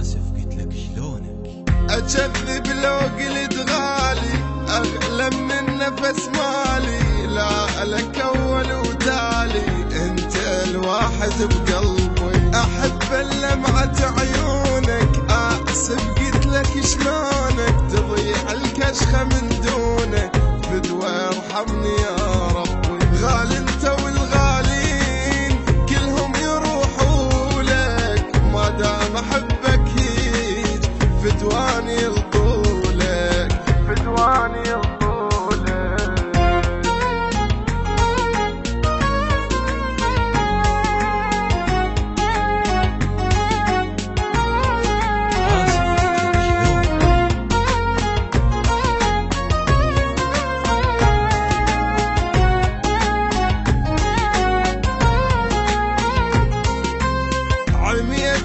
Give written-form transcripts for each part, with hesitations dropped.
آسف قلت لك شلونك. أكذب لو قلت غالي أغلى من النفس مالي، لا لك أول وتالي أنت الواحد بقلبي. أحب لمعة عيونك آسف قلت لك شلونك، تضيع الكشخة من دونك فدوى ارحمني يا ربي. غالي انت والغالين كلهم يروحوا لك، ما دام احبك هيج فدواني لطولك، فدواني لطولك.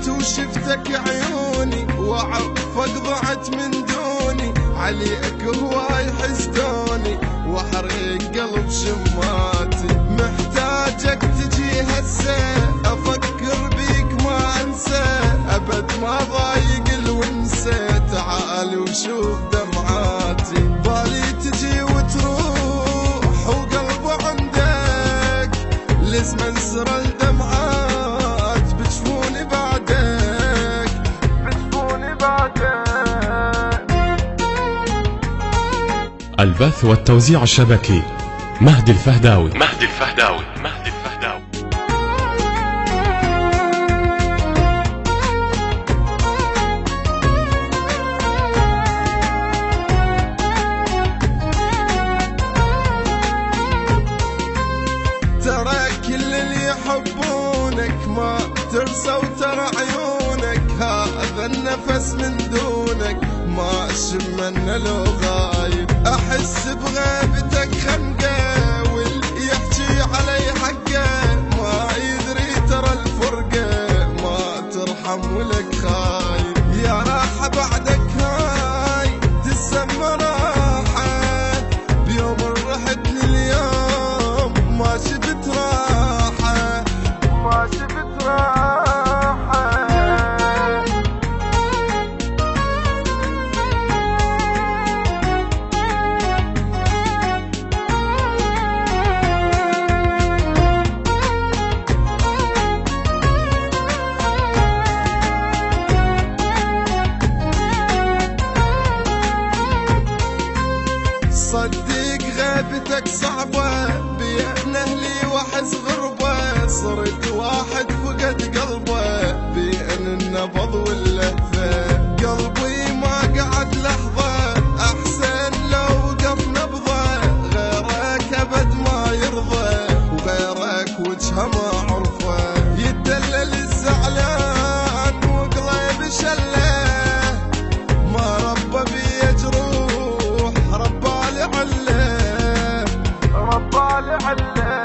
وشفتك عيوني وعرفك ضعت من دوني، عليك هواي حسدوني واحرق قلب شماتي. محتاجك تجي هسه افكر بيك ما انسى، ابد ما ضايق الونسه تعال وشوف دمعاتي. بالي تجي وتروح وقلبه عندك لازم انسر الدمعات، بتشوفوني بعدك بتشوفوني بعدك. البث والتوزيع الشبكي مهدي الفهداوي. ترى كل اللي يحبونك ما ترسى، وترى عيونك هذا النفس من دونك ما اشمن لو غايب. احس بغيبتك خنقه واللي يحكي علي حقه ما يدري ترى الفرقه ما ترحم ولك خايب. يا راحه بعدك هاي تسمى راحه، بيوم رحت لليوم ما شفت راحه، ما شفت راحه. صدق غيبتك صعبة بين أهلي وحز غربة، صرت واحد فقد قلبه بين النبض واللهفة. قلبي ما قعد لحظة أحسن لو وقف نبضة، غيرك أبد ما يرضى وغيرك وجهه ما عرفه. يدلل الزعلان وقلب شله ما ربى بي جروح، ربالي عليه ربالي عليه.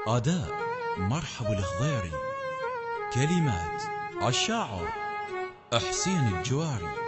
أداء مرحب الخضيري، كلمات الشاعر حسين الجواري.